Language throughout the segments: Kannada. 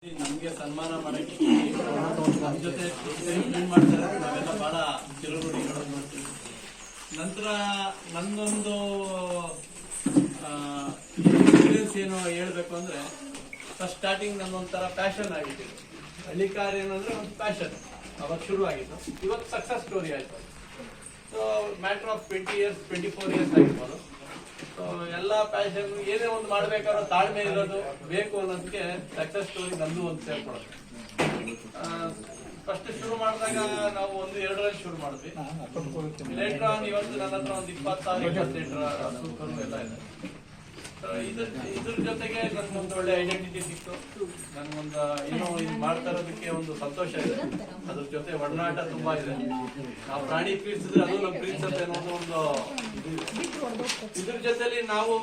ನಮ್ಗೆ ಸನ್ಮಾನ ಮಾಡಕ್ಕೆ ನಮ್ಮ ಜೊತೆ ಮಾಡ್ತಾರೆ. ನಾವೆಲ್ಲ ಬಹಳ ಚಿರಋಣಿಗಳು ನೋಡ್ತೀವಿ. ನಂತರ ನನ್ನೊಂದು ಎಕ್ಸ್ಪೀರಿಯನ್ಸ್ ಏನು ಹೇಳ್ಬೇಕು ಅಂದ್ರೆ, ಫಸ್ಟ್ ಸ್ಟಾರ್ಟಿಂಗ್ ನನ್ನೊಂಥರ ಪ್ಯಾಷನ್ ಆಗಿತ್ತು. ಹಳ್ಳಿಕಾರ ಏನಂದ್ರೆ ಒಂದು ಪ್ಯಾಷನ್ ಅವಾಗ ಶುರು ಆಗಿತ್ತು. ಇವತ್ತು ಸಕ್ಸಸ್ ಸ್ಟೋರಿ ಆಯ್ತು. So matter of 20 years 24 years ಆಗಿರ್ಬೋದು. ಸೊ ಎಲ್ಲ ಪ್ಯಾಷನ್ ಏನೇ ಒಂದು ಮಾಡ್ಬೇಕಾದ್ರೂ ತಾಳ್ಮೆ ಇರೋದು ಬೇಕು ಅನ್ನೋದಕ್ಕೆ ಸಕ್ಸಸ್ ಸ್ಟೋರಿ ನಮ್ದು ಒಂದು ಸೇರ್ಕೊಡುತ್ತೆ. ಫಸ್ಟ್ ಶುರು ಮಾಡಿದಾಗ ನಾವು 1-2 ಶುರು ಮಾಡಿದ್ವಿ. ಲೇಟರ್ ಆನ್ ಇವತ್ತು ನನ್ನ ಹತ್ರ ಒಂದು 20,000 ಲೀಟರ್ ಎಲ್ಲ ಇದೆ. ಇದ್ರ ಜೊತೆಗೆ ನನ್ಗೊಂದು ಒಳ್ಳೆ ಐಡೆಂಟಿಟಿ ಸಿಕ್ತು. ನನ್ಗೊಂದು ಏನೋ ಇದು ಮಾಡ್ತಾ ಇರೋದಕ್ಕೆ ಒಂದು ಸಂತೋಷ ಇದೆ. ಅದ್ರ ಜೊತೆ ಒಡನಾಟ ತುಂಬಾ ಇದೆ. ನಾವು ಪ್ರಾಣಿ ಪ್ರೀತಿಸಿದ್ರೆ ಅದು ನಮ್ಮ ಪ್ರೀತಿಸುತ್ತೆ ಅನ್ನೋದು ಒಂದು. ಇದ್ರ ಜೊತೆಲಿ ನಾವು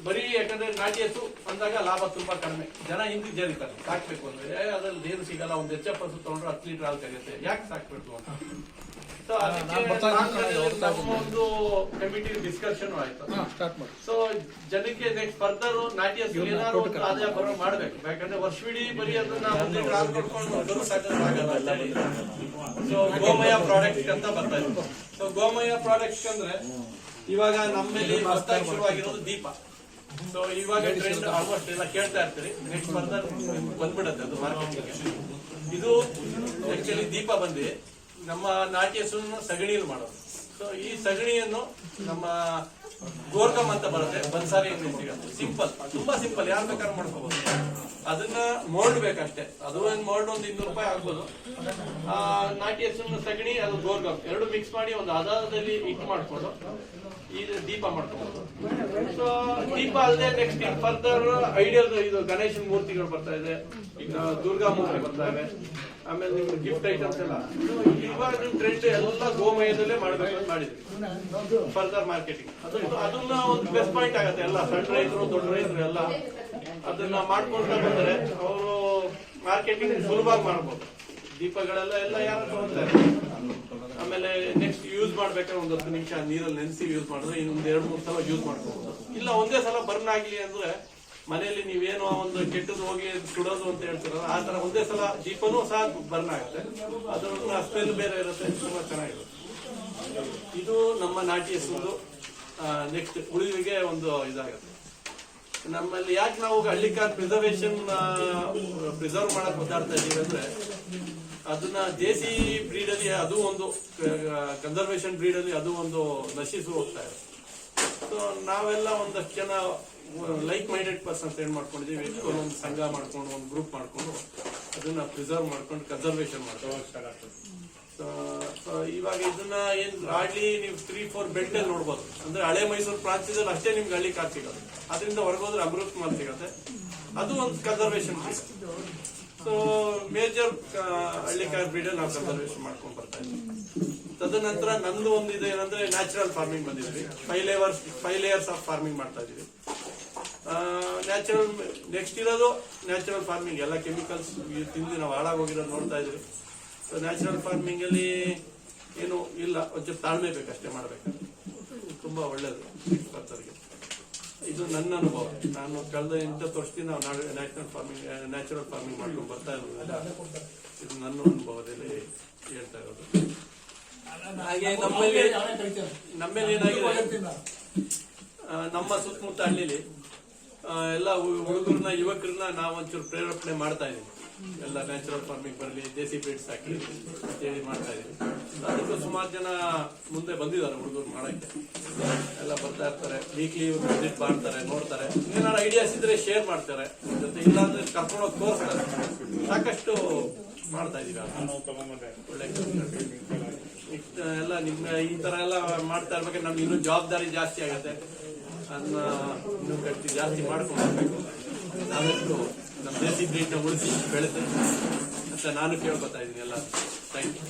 ಬರೀ ಯಾಕಂದ್ರೆ ನಾಟಿ ಹಸು ಅಂದಾಗ ಲಾಭ ತುಂಬಾ ಕಡಿಮೆ. ಜನ ಹಿಂದಿಗೆ ಜರಿತಾರೆ ಸಾಕ್ಬೇಕು ಅಂದ್ರೆ ಅದ್ರಲ್ಲಿ ಏನು ಸಿಗಲ್ಲ. ಒಂದು ಹೆಚ್ಚ ಹಸು ತಗೊಂಡ್ರೆ 10 ಲೀಟರ್ ಹಾಲು ಕರಿಯುತ್ತೆ, ಯಾಕೆ ಸಾಕ್ಬೇಕು ಅಂತ. ಸೊ ಅದಕ್ಕೆ ಒಂದು ಕಮಿಟಿ ಡಿಸ್ಕಷನ್ ಆಯ್ತು. ಸೊ ಜನಕ್ಕೆ ನೆಕ್ಸ್ಟ್ ಫರ್ದರ್ ನಾಟಿ ಹಸು ಏನಾದ್ರು ಆದಾಯ ಬರೋ ಮಾಡ್ಬೇಕು. ಯಾಕಂದ್ರೆ ವರ್ಷವಿಡೀ ಬರೀ ಅದನ್ನ 1 ಲೀಟರ್ ಹಾಲು ಕೊಡ್ಕೊಂಡು ಸಾಕಾಗಲ್ಲ. ಸೊ ಗೋಮಯ ಪ್ರಾಡಕ್ಟ್ ಅಂತ ಬರ್ತಾ ಇತ್ತು. ಸೊ ಗೋಮಯ ಪ್ರಾಡಕ್ಟ್ ಅಂದ್ರೆ ಇವಾಗ ನಮ್ಮಲ್ಲಿ ಹೊಸದಾಗಿ ಶುರುವಾಗಿರೋದು ದೀಪ. ಸೊ ಇವಾಗ ಟ್ರೆಂಡ್ ಆಲ್ಮೋಸ್ಟ್ ಎಲ್ಲ ಕೇಳ್ತಾ ಇರ್ತೀರಿ. ನೆಕ್ಸ್ಟ್ ಫರ್ದರ್ ಬಂದ್ಬಿಡತ್ತೆ ಅದು ಮಾರ್ಕೆಟಿಗೆ. ಇದು ಆಕ್ಚುಲಿ ದೀಪ ಬಂದಿ ನಮ್ಮ ನಾಟಿ ಹಸುವನ್ನು ಸಗಣಿಯಲ್ಲಿ ಮಾಡೋದು. ಸೊ ಈ ಸಗಣಿಯನ್ನು ನಮ್ಮ ಗೋರ್ಗಮ್ ಅಂತ ಬರುತ್ತೆ, ಬನ್ಸಾರಿ ಸಿಗುತ್ತೆ. ಸಿಂಪಲ್, ತುಂಬಾ ಸಿಂಪಲ್, ಯಾರು ಬೇಕಾದ್ರೂ ಮಾಡ್ಕೋಬಹುದು. ಅದನ್ನ ಮೋಲ್ಡ್ ಬೇಕಷ್ಟೇ. ಅದು ಮೋಲ್ಡ್ ಒಂದು 200 ರೂಪಾಯಿ ಆಗ್ಬೋದು. ನಾಟಿ ಹಸುವಿನ ಸಗಣಿ ಅದು ಗೋರ್ಗಮ್ ಎರಡು ಮಿಕ್ಸ್ ಮಾಡಿ ಒಂದು ಆಧಾರದಲ್ಲಿ ಹಿಟ್ ಮಾಡ್ಕೊಂಡು ಈ ದೀಪ ಮಾಡ್ಕೋಬಹುದು. ಸೊ ದೀಪ ಅಲ್ಲದೆ ನೆಕ್ಸ್ಟ್ ಫರ್ದರ್ ಐಡಿಯಲ್ ಇದು ಗಣೇಶನ ಮೂರ್ತಿಗಳು ಬರ್ತಾ ಇದೆ, ಈಗ ದುರ್ಗಾ ಮೂರ್ತಿ ಬರ್ತಾ ಇದೆ, ಆಮೇಲೆ ನಿಮ್ಗೆ ಗಿಫ್ಟ್ ಐಟಮ್ಸ್ ಎಲ್ಲ. ಇವಾಗ ಟ್ರೆಂಡ್ ಎಲ್ಲ ಗೋಮಯದಲ್ಲೇ ಮಾಡ್ಬೇಕು ಅಂತ ಮಾಡಿದ್ವಿ. ಫರ್ದರ್ ಮಾರ್ಕೆಟಿಂಗ್ ಅದನ್ನ ಒಂದು ಪ್ಲಸ್ ಪಾಯಿಂಟ್ ಆಗುತ್ತೆ. ಎಲ್ಲ ಸಣ್ಣ ರೈತರು ದೊಡ್ಡ ರೈತರು ಎಲ್ಲ ಅದನ್ನ ಮಾಡ್ಕೊಂಡು ಬಂದ್ರೆ ಅವರು ಮಾರ್ಕೆಟಿಂಗ್ ಸುಲಭವಾಗಿ ಮಾಡ್ಬೋದು. ದೀಪಗಳೆಲ್ಲ ಯಾರು ತಗೊಳ್ತಾರೆ. ಆಮೇಲೆ ನೆಕ್ಸ್ಟ್ ಯೂಸ್ ಮಾಡ್ಬೇಕಾದ್ರೆ ಒಂದು 10 ನಿಮಿಷ ನೀರಲ್ಲಿ ನೆನೆಸಿ ಯೂಸ್ ಮಾಡಿದ್ರೆ ಇನ್ನೊಂದು 2-3 ಸಲ ಯೂಸ್ ಮಾಡ್ಕೋಬಹುದು. ಇಲ್ಲ ಒಂದೇ ಸಲ ಬರ್ನ್ ಆಗ್ಲಿ ಅಂದ್ರೆ ಮನೆಯಲ್ಲಿ ನೀವೇನೋ ಒಂದು ಕೆಟ್ಟದ್ದು ಹೋಗಿ ಸುಡೋದು ಅಂತ ಹೇಳ್ತಿರಲ್ಲ, ಆ ತರ ಒಂದೇ ಸಲ ದೀಪನೂ ಸಹ ಬರ್ನ್ ಆಗುತ್ತೆ. ಅದ್ರ ಸ್ಮೆಲ್ ಬೇರೆ ಇರುತ್ತೆ, ತುಂಬಾ ಚೆನ್ನಾಗಿರುತ್ತೆ. ಇದು ನಮ್ಮ ನಾಟಿ ಹಸುದು. ನೆಕ್ಸ್ಟ್ ಉಳಿವಿಗೆ ಒಂದು ಇದಾಗುತ್ತೆ. ನಮ್ಮಲ್ಲಿ ಯಾಕೆ ನಾವು ಹಳ್ಳಿಕಾರ್ ಪ್ರಿಸರ್ವ್ ಮಾಡಕ್ ಒದ್ದಾಡ್ತಾ ಇದೀವಿ ಅಂದ್ರೆ, ಅದನ್ನ ದೇಸಿ ಬ್ರೀಡ್ ಅಲ್ಲಿ ಅದು ಒಂದು ಕನ್ಸರ್ವೇಶನ್ ಬ್ರೀಡ್ ಅಲ್ಲಿ ಅದು ಒಂದು ನಶಿಸಿ ಹೋಗ್ತಾ ಇದೆ. ಸೊ ನಾವೆಲ್ಲ ಒಂದಷ್ಟು ಜನ ಲೈಕ್ ಮೈಂಡೆಡ್ ಪರ್ಸನ್ಸ್ ಏನ್ ಮಾಡ್ಕೊಂಡಿದೀವಿ, ಒಂದು ಸಂಘ ಮಾಡ್ಕೊಂಡು ಒಂದು ಗ್ರೂಪ್ ಮಾಡ್ಕೊಂಡು ಅದನ್ನ ಪ್ರಿಸರ್ವ್ ಮಾಡ್ಕೊಂಡು ಕನ್ಸರ್ವೇಶನ್ ಮಾಡ್ಕೊಂಡು. ಸೊ ಇವಾಗ ಇದನ್ನ ಏನ್ ಹಾರ್ಡ್ಲಿ ನೀವು 3-4 ಬೆಲ್ಟ್ ಅಲ್ಲಿ ನೋಡ್ಬೋದು. ಅಂದ್ರೆ ಹಳೆ ಮೈಸೂರು ಪ್ರಾಂತ್ಯದಲ್ಲಿ ಅಷ್ಟೇ ನಿಮ್ಗೆ ಹಳ್ಳಿ ಕಾರ್ ಸಿಗೋದು. ಅದರಿಂದ ಹೊರಗೋದ್ರೆ ಅಮೃತ್ ಮಾಲ್ ಸಿಗುತ್ತೆ. ಅದು ಒಂದು conservation breed. So major Hallikar breed ನಾವು ಕನ್ಸರ್ವೇಶನ್ ಮಾಡ್ಕೊಂಡು ಬರ್ತಾ ಇದ್ದೀವಿ. ತದನಂತರ ನಂದು ಒಂದು ಇದೆ ಏನಂದ್ರೆ ನ್ಯಾಚುರಲ್ ಫಾರ್ಮಿಂಗ್ ಬಂದಿದ್ವಿ. 5 ಲೇಯರ್ಸ್ ಆಫ್ ಫಾರ್ಮಿಂಗ್ ಮಾಡ್ತಾ ಇದೀವಿ. ನ್ಯಾಚುರಲ್ ನೆಕ್ಸ್ಟ್ ಇರೋದು ನ್ಯಾಚುರಲ್ ಫಾರ್ಮಿಂಗ್. ಎಲ್ಲ ಕೆಮಿಕಲ್ಸ್ ತಿಂದು ನಾವು ಹಾಳಾಗೋಗಿರೋದು ನೋಡ್ತಾ ಇದೀವಿ. ಸೊ ನ್ಯಾಚುರಲ್ ಫಾರ್ಮಿಂಗ್ ಅಲ್ಲಿ ಏನು ಇಲ್ಲ, ಒಂಚೂರು ತಾಳ್ಮೆ ಬೇಕಷ್ಟೇ ಮಾಡ್ಬೇಕಾದ್ರೆ. ತುಂಬಾ ಒಳ್ಳೇದು ರೈತರಿಗೆ. ಇದು ನನ್ನ ಅನುಭವ. ನಾನು ಕಳೆದ 8 ವರ್ಷದಿಂದ ನಾವು ನ್ಯಾಚುರಲ್ ಫಾರ್ಮಿಂಗ್ ಮಾಡ್ಕೊಂಡು ಬರ್ತಾ ಇರೋದ್ರಿಂದ ಇದು ನನ್ನ ಅನುಭವದಲ್ಲಿ ಹೇಳ್ತಾ ಇರೋದು. ಹಾಗೆ ನಮ್ಮಲ್ಲಿ ಏನಾಗಿದೆ, ನಮ್ಮ ಸುತ್ತಮುತ್ತ ಹಳ್ಳಿಲಿ ಎಲ್ಲ ಹುಡುಗರನ್ನ ಯುವಕರನ್ನ ನಾವು ಒಂಚೂರು ಪ್ರೇರೇಪಣೆ ಮಾಡ್ತಾ ಇದೀವಿ. ಎಲ್ಲ ನ್ಯಾಚುರಲ್ ಫಾರ್ಮಿಂಗ್ ಬರಲಿ, ದೇಸಿ ಬ್ರೀಡ್ಸ್ ಹಾಕಿ ಅಂತೇಳಿ ಮಾಡ್ತಾ ಇದೀವಿ. ಅದಕ್ಕೂ ಸುಮಾರು ಜನ ಮುಂದೆ ಬಂದಿದ್ದಾರೆ ಹುಡುಗರು ಮಾಡಕ್ಕೆ. ಎಲ್ಲ ಬರ್ತಾ ಇರ್ತಾರೆ, ವೀಕ್ಲಿ ವಿಸಿಟ್ ಮಾಡ್ತಾರೆ, ನೋಡ್ತಾರೆ. ಏನಾದ್ರು ಐಡಿಯಾಸ್ ಇದ್ರೆ ಶೇರ್ ಮಾಡ್ತಾರೆ ಜೊತೆ, ಇಲ್ಲಾಂದ್ರೆ ಕರ್ಕೊಂಡೋಗಿ ತೋರಿಸ್ತಾರೆ. ಸಾಕಷ್ಟು ಮಾಡ್ತಾ ಇದೀವಿ. ಒಳ್ಳೆ ಎಲ್ಲ ನಿಮ್ಮ ಈ ತರ ಎಲ್ಲ ಮಾಡ್ತಾ ಇರ್ಬೇಕಾದ್ರೆ ನಮ್ಗೆ ಇನ್ನೂ ಜವಾಬ್ದಾರಿ ಜಾಸ್ತಿ ಆಗತ್ತೆ. ಅದನ್ನ ಇನ್ನೂ ಗಟ್ಟಿ ಜಾಸ್ತಿ ಮಾಡ್ಕೊಂಡು ನಾವೆಷ್ಟು ನಮ್ಮ ದೇಸಿ ಬ್ರೀಡ್ನ ಉಳಿಸಿ ಬೆಳೆಸಿ ಅಂತ ನಾನು ಕೇಳ್ಕೊತಾ ಇದ್ದೀನಿ ಎಲ್ಲ. Thank you.